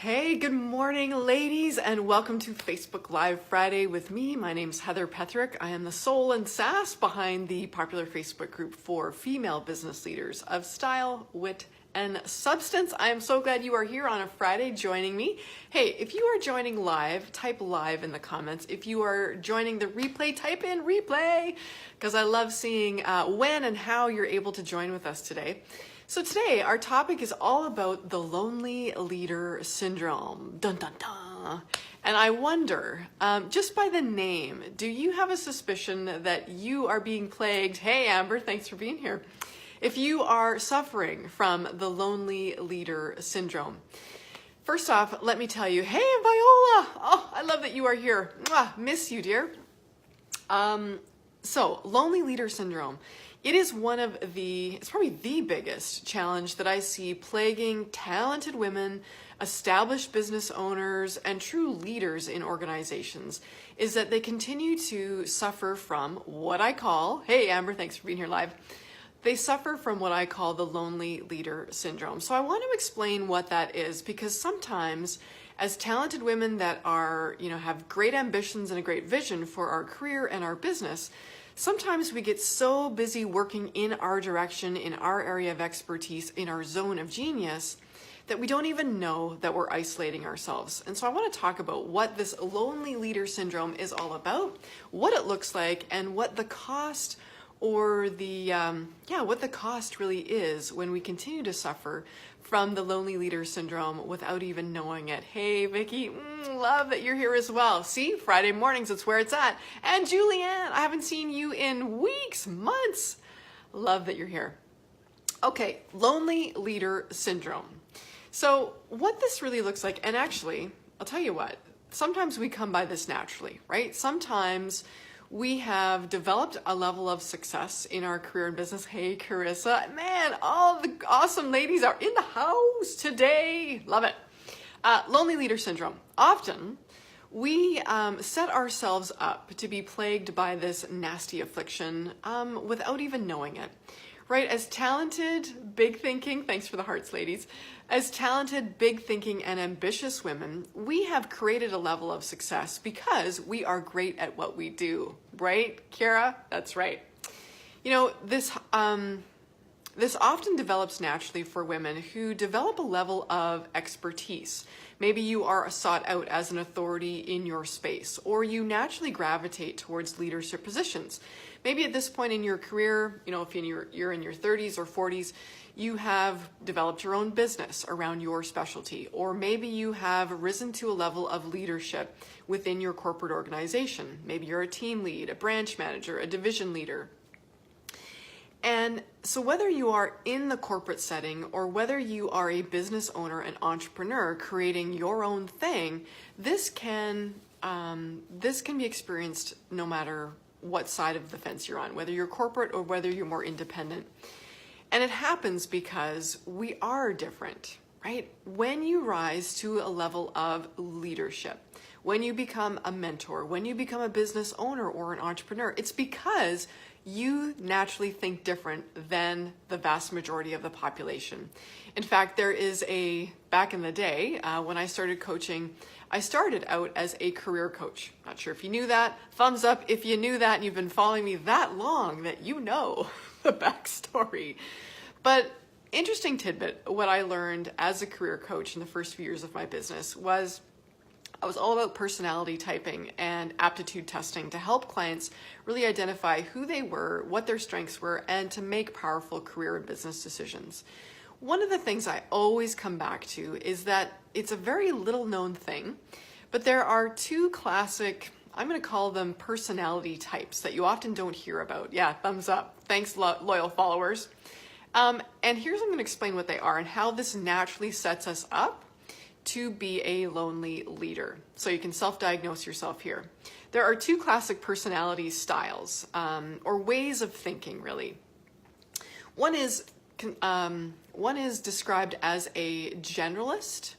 Hey, good morning, ladies, and welcome to Facebook Live Friday with me. My name's Heather Petherick. I am the soul and sass behind the popular Facebook group for female business leaders of style, wit, and substance. I am so glad you are here on a Friday joining me. Hey, if you are joining live, type live in the comments. If you are joining the replay, type in replay, because I love seeing when and how you're able to join with us today. So today, our topic is all about the lonely leader syndrome. Dun, dun, dun. And I wonder, just by the name, do you have a suspicion that you are being plagued? Hey, Amber, thanks for being here. If you are suffering from the lonely leader syndrome. First off, let me tell you, hey, Viola. Oh, I love that you are here. Mwah, miss you, dear. So, lonely leader syndrome. It is it's probably the biggest challenge that I see plaguing talented women, established business owners, and true leaders in organizations, is that they continue to suffer from what I call, hey Amber, thanks for being here live, they suffer from what I call the lonely leader syndrome. So I want to explain what that is, because sometimes as talented women that are, have great ambitions and a great vision for our career and our business, sometimes we get so busy working in our direction, in our area of expertise, in our zone of genius, that we don't even know that we're isolating ourselves. And so I want to talk about what this lonely leader syndrome is all about, what it looks like, and what the cost or what the cost really is when we continue to suffer from the lonely leader syndrome without even knowing it. Hey, Vicky, love that you're here as well. See, Friday mornings, it's where it's at. And Julianne, I haven't seen you in weeks, months. Love that you're here. Okay, lonely leader syndrome. So what this really looks like, and actually, I'll tell you what, sometimes we come by this naturally, right? Sometimes we have developed a level of success in our career and business. Hey, Carissa. Man, all the awesome ladies are in the house today. Love it. Lonely leader syndrome. Often, we set ourselves up to be plagued by this nasty affliction without even knowing it. Right? As talented, big thinking, thanks for the hearts, ladies. As talented, big thinking, and ambitious women, we have created a level of success because we are great at what we do. Right, Kara? That's right. This often develops naturally for women who develop a level of expertise. Maybe you are sought out as an authority in your space, or you naturally gravitate towards leadership positions. Maybe at this point in your career, if you're in your 30s or 40s, you have developed your own business around your specialty, or maybe you have risen to a level of leadership within your corporate organization. Maybe you're a team lead, a branch manager, a division leader. And so whether you are in the corporate setting or whether you are a business owner and entrepreneur creating your own thing, this can be experienced no matter what side of the fence you're on, whether you're corporate or whether you're more independent. And it happens because we are different, right? When you rise to a level of leadership, when you become a mentor, when you become a business owner or an entrepreneur, it's because you naturally think different than the vast majority of the population. In fact, back in the day, when I started coaching, I started out as a career coach. Not sure if you knew that. Thumbs up if you knew that and you've been following me that long that you know the backstory. But interesting tidbit, what I learned as a career coach in the first few years of my business was I was all about personality typing and aptitude testing to help clients really identify who they were, what their strengths were, and to make powerful career and business decisions. One of the things I always come back to is that it's a very little known thing, but there are two classic, I'm going to call them personality types that you often don't hear about. Yeah, thumbs up. Thanks, loyal followers. And here's, I'm going to explain what they are and how this naturally sets us up to be a lonely leader. So you can self-diagnose yourself here. There are two classic personality styles, or ways of thinking, really. One is described as a generalist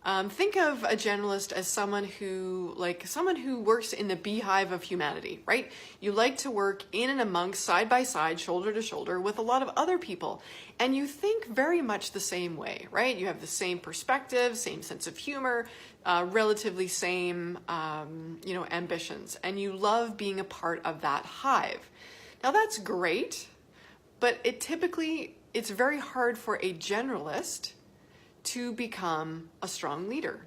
Think of a generalist as someone who works in the beehive of humanity, right? You like to work in and amongst, side by side, shoulder to shoulder with a lot of other people. And you think very much the same way, right? You have the same perspective, same sense of humor, relatively same, ambitions. And you love being a part of that hive. Now that's great, but it's very hard for a generalist to become a strong leader.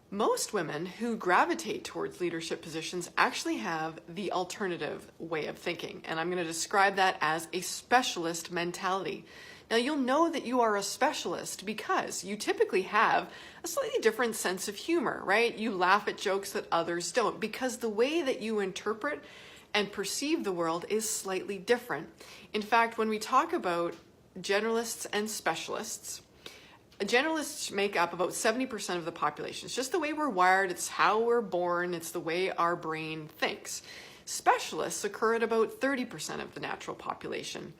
Most women who gravitate towards leadership positions actually have the alternative way of thinking, and I'm going to describe that as a specialist mentality. Now, you'll know that you are a specialist because you typically have a slightly different sense of humor, right? You laugh at jokes that others don't because the way that you interpret and perceive the world is slightly different. In fact, when we talk about generalists and specialists, generalists make up about 70% of the population. It's just the way we're wired, it's how we're born, it's the way our brain thinks. Specialists occur at about 30% of the natural population.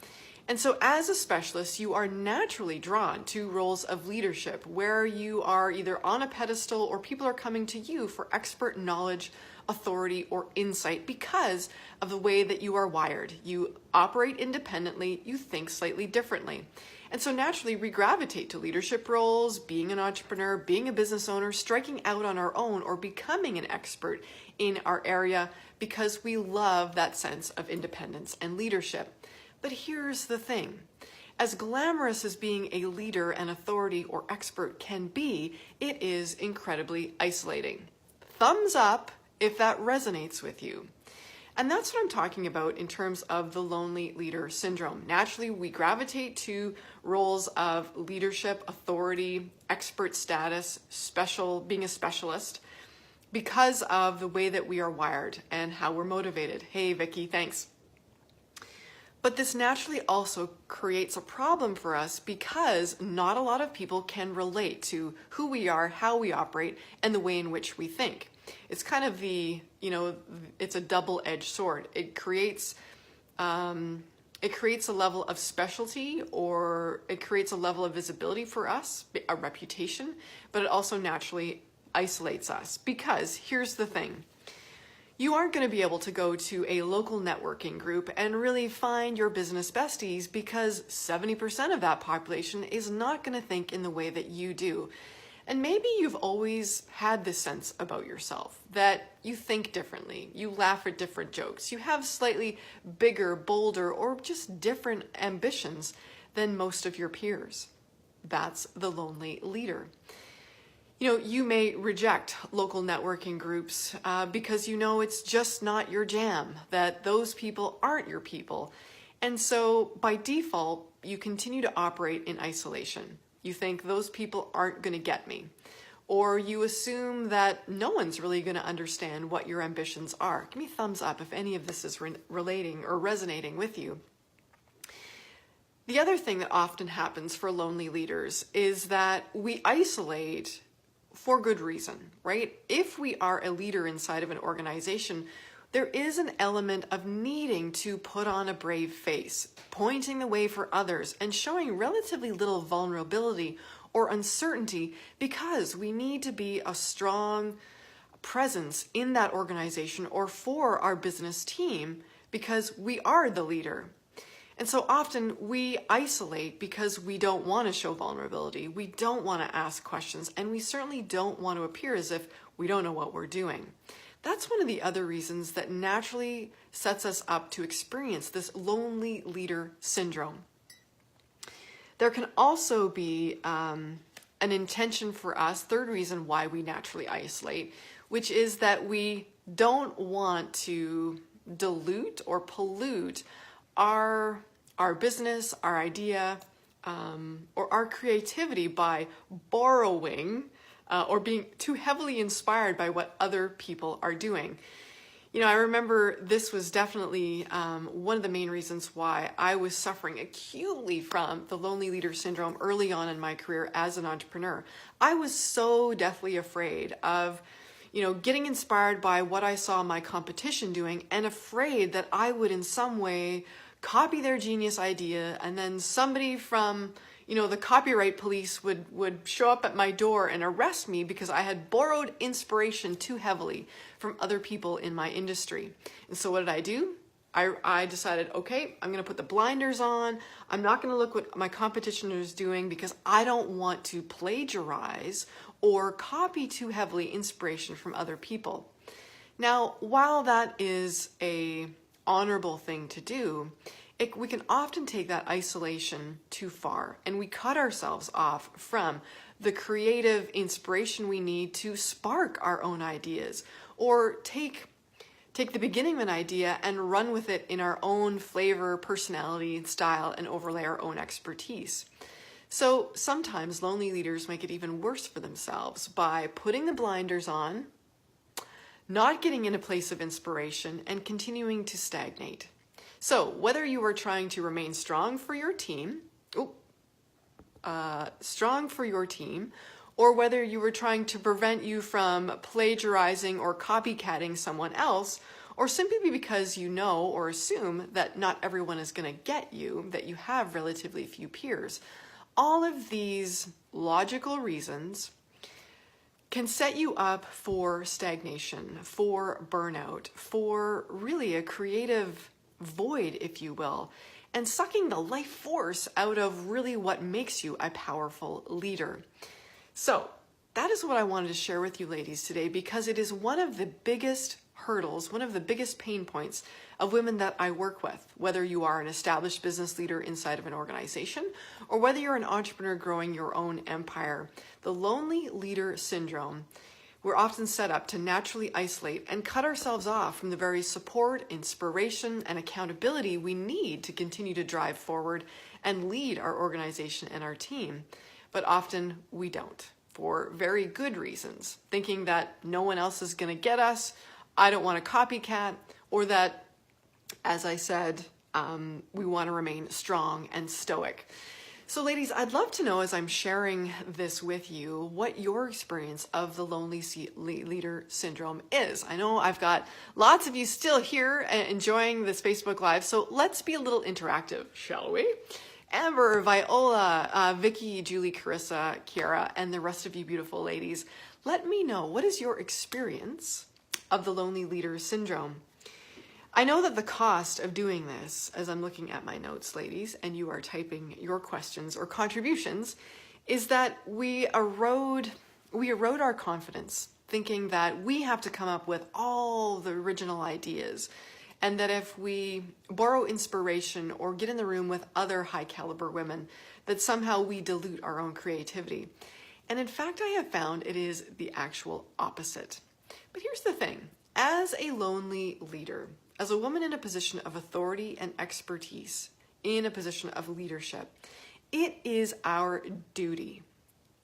And so as a specialist, you are naturally drawn to roles of leadership where you are either on a pedestal or people are coming to you for expert knowledge, authority, or insight because of the way that you are wired. You operate independently, you think slightly differently. And so naturally we gravitate to leadership roles, being an entrepreneur, being a business owner, striking out on our own, or becoming an expert in our area because we love that sense of independence and leadership. But here's the thing. As glamorous as being a leader, an authority, or expert can be, it is incredibly isolating. Thumbs up if that resonates with you. And that's what I'm talking about in terms of the lonely leader syndrome. Naturally, we gravitate to roles of leadership, authority, expert status, being a specialist, because of the way that we are wired and how we're motivated. Hey, Vicky, thanks. But this naturally also creates a problem for us because not a lot of people can relate to who we are, how we operate, and the way in which we think. It's kind of it's a double-edged sword. It creates a level of specialty, or it creates a level of visibility for us, a reputation, but it also naturally isolates us because here's the thing. You aren't going to be able to go to a local networking group and really find your business besties because 70% of that population is not going to think in the way that you do. And maybe you've always had this sense about yourself that you think differently, you laugh at different jokes, you have slightly bigger, bolder, or just different ambitions than most of your peers. That's the lonely leader. You may reject local networking groups because it's just not your jam, that those people aren't your people. And so by default, you continue to operate in isolation. You think those people aren't going to get me. Or you assume that no one's really going to understand what your ambitions are. Give me a thumbs up if any of this is relating or resonating with you. The other thing that often happens for lonely leaders is that we isolate for good reason, right? If we are a leader inside of an organization, there is an element of needing to put on a brave face, pointing the way for others, and showing relatively little vulnerability or uncertainty because we need to be a strong presence in that organization or for our business team because we are the leader. And so often we isolate because we don't want to show vulnerability, we don't want to ask questions, and we certainly don't want to appear as if we don't know what we're doing. That's one of the other reasons that naturally sets us up to experience this lonely leader syndrome. There can also be an intention for us, third reason why we naturally isolate, which is that we don't want to dilute or pollute our business, our idea, or our creativity by borrowing or being too heavily inspired by what other people are doing. I remember this was definitely one of the main reasons why I was suffering acutely from the lonely leader syndrome early on in my career as an entrepreneur. I was so deathly afraid of getting inspired by what I saw my competition doing and afraid that I would in some way copy their genius idea and then somebody from the copyright police would show up at my door and arrest me because I had borrowed inspiration too heavily from other people in my industry. And so what did I do? I decided, okay, I'm going to put the blinders on. I'm not going to look what my competition is doing because I don't want to plagiarize or copy too heavily inspiration from other people. Now, while that is a honorable thing to do, we can often take that isolation too far, and we cut ourselves off from the creative inspiration we need to spark our own ideas, or take the beginning of an idea and run with it in our own flavor, personality, style, and overlay our own expertise. So sometimes lonely leaders make it even worse for themselves by putting the blinders on, not getting in a place of inspiration, and continuing to stagnate. So whether you are trying to remain strong for your team, or whether you were trying to prevent you from plagiarizing or copycatting someone else, or simply because you know or assume that not everyone is going to get you, that you have relatively few peers, all of these logical reasons can set you up for stagnation, for burnout, for really a creative void, if you will, and sucking the life force out of really what makes you a powerful leader. So that is what I wanted to share with you ladies today, because it is one of the biggest hurdles, one of the biggest pain points of women that I work with, whether you are an established business leader inside of an organization or whether you're an entrepreneur growing your own empire. The lonely leader syndrome, we're often set up to naturally isolate and cut ourselves off from the very support, inspiration, and accountability we need to continue to drive forward and lead our organization and our team. But often we don't, for very good reasons, thinking that no one else is going to get us, I don't want to copycat, or that, as I said, we want to remain strong and stoic. So ladies, I'd love to know, as I'm sharing this with you, what your experience of the lonely leader syndrome is. I know I've got lots of you still here enjoying this Facebook Live, so let's be a little interactive, shall we? Amber, Viola, Vicky, Julie, Carissa, Kiara, and the rest of you beautiful ladies, let me know, what is your experience of the lonely leader syndrome? I know that the cost of doing this, as I'm looking at my notes, ladies, and you are typing your questions or contributions, is that we erode our confidence, thinking that we have to come up with all the original ideas, and that if we borrow inspiration or get in the room with other high caliber women, that somehow we dilute our own creativity. And in fact, I have found it is the actual opposite. But here's the thing, as a lonely leader, as a woman in a position of authority and expertise, in a position of leadership, it is our duty.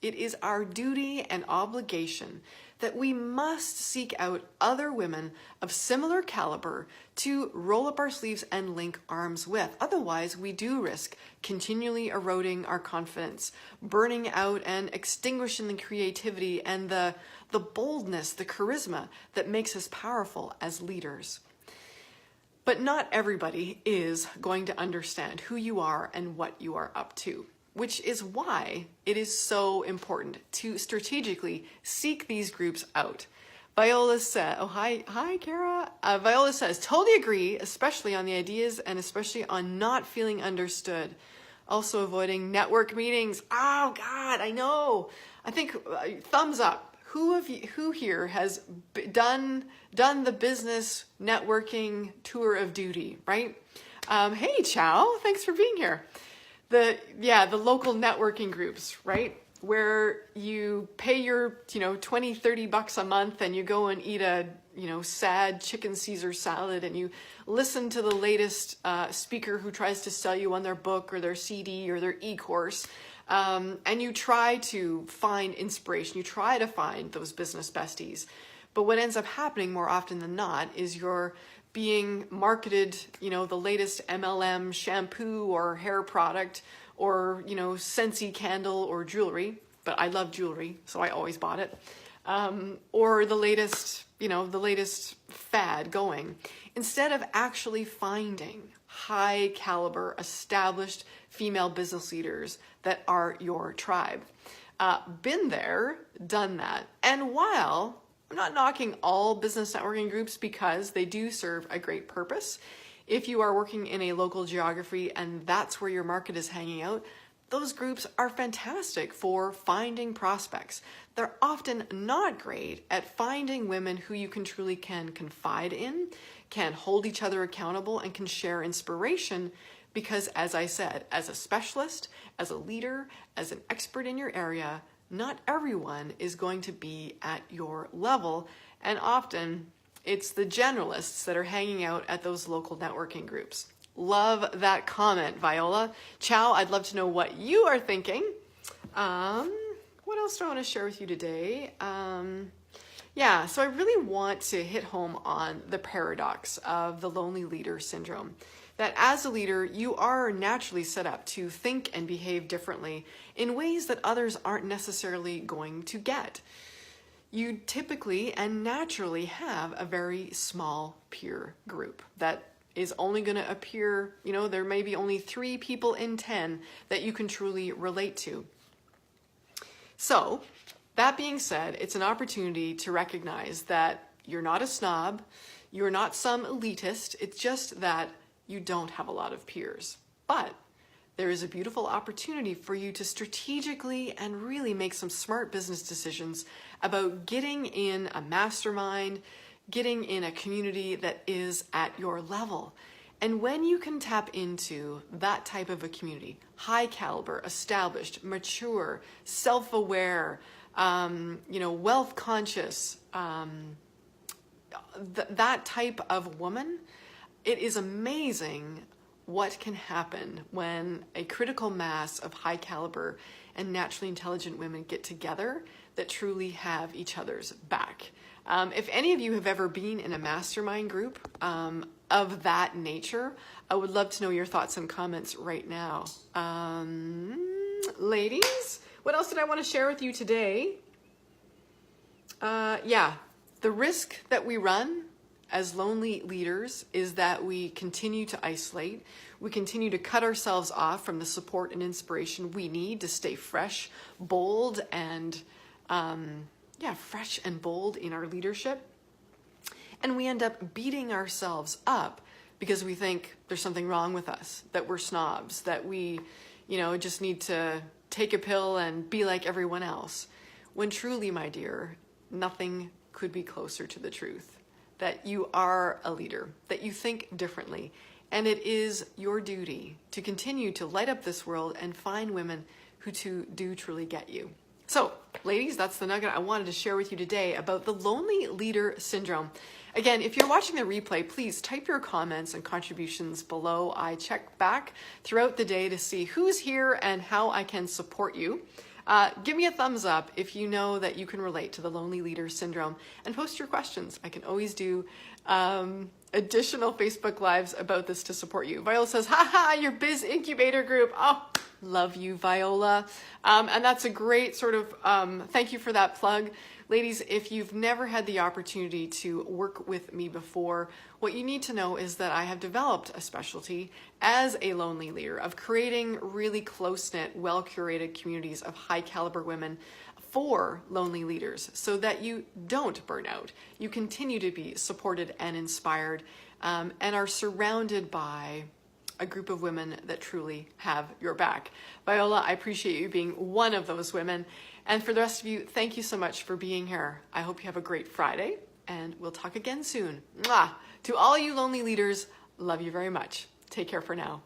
It is our duty and obligation that we must seek out other women of similar caliber to roll up our sleeves and link arms with. Otherwise, we do risk continually eroding our confidence, burning out and extinguishing the creativity and the boldness, the charisma that makes us powerful as leaders. But not everybody is going to understand who you are and what you are up to, which is why it is so important to strategically seek these groups out. Viola said, oh, hi, Kara. Viola says, totally agree, especially on the ideas and especially on not feeling understood. Also avoiding network meetings. Oh God, I know. I think thumbs up. Who here has done the business networking tour of duty, right? Hey, Chow, thanks for being here. The local networking groups, right? Where you pay your, $20, $30 a month and you go and eat a, sad chicken Caesar salad and you listen to the latest speaker who tries to sell you on their book or their CD or their e-course. And you try to find inspiration, you try to find those business besties. But what ends up happening more often than not is you're being marketed, the latest MLM shampoo or hair product or, Scentsy candle or jewelry. But I love jewelry, so I always bought it. or the latest, the latest fad going, instead of actually finding high caliber, established female business leaders that are your tribe. Been there, done that. And while I'm not knocking all business networking groups because they do serve a great purpose, if you are working in a local geography and that's where your market is hanging out, those groups are fantastic for finding prospects. They're often not great at finding women who you can truly confide in, can hold each other accountable, and can share inspiration because, as I said, as a specialist, as a leader, as an expert in your area, not everyone is going to be at your level, and often it's the generalists that are hanging out at those local networking groups. Love that comment, Viola. Chow, I'd love to know what you are thinking. What else do I want to share with you today? So I really want to hit home on the paradox of the lonely leader syndrome. That as a leader, you are naturally set up to think and behave differently in ways that others aren't necessarily going to get. You typically and naturally have a very small peer group that is only going to appear, there may be only 3 people in 10 that you can truly relate to. So, that being said, it's an opportunity to recognize that you're not a snob, you're not some elitist, it's just that you don't have a lot of peers. But there is a beautiful opportunity for you to strategically and really make some smart business decisions about getting in a mastermind, getting in a community that is at your level. And when you can tap into that type of a community, high caliber, established, mature, self-aware, wealth conscious, that type of woman, it is amazing what can happen when a critical mass of high caliber and naturally intelligent women get together that truly have each other's back. If any of you have ever been in a mastermind group of that nature, I would love to know your thoughts and comments right now. Ladies, what else did I want to share with you today? The risk that we run as lonely leaders is that we continue to isolate. We continue to cut ourselves off from the support and inspiration we need to stay fresh, bold, and fresh and bold in our leadership. And we end up beating ourselves up because we think there's something wrong with us, that we're snobs, that we, just need to take a pill and be like everyone else. When truly, my dear, nothing could be closer to the truth. That you are a leader, that you think differently, and it is your duty to continue to light up this world and find women who do truly get you. So, ladies, that's the nugget I wanted to share with you today about the lonely leader syndrome. Again, if you're watching the replay, please type your comments and contributions below. I check back throughout the day to see who's here and how I can support you. Give me a thumbs up if you know that you can relate to the lonely leader syndrome, and post your questions. I can always do additional Facebook Lives about this to support you. Viola says, haha, your biz incubator group. Oh, love you, Viola. And that's a great sort of, thank you for that plug. Ladies, if you've never had the opportunity to work with me before, what you need to know is that I have developed a specialty as a lonely leader of creating really close-knit, well-curated communities of high-caliber women for lonely leaders so that you don't burn out. You continue to be supported and inspired and are surrounded by a group of women that truly have your back. Viola, I appreciate you being one of those women. And for the rest of you, thank you so much for being here. I hope you have a great Friday, and we'll talk again soon. Mwah! To all you lonely leaders, love you very much. Take care for now.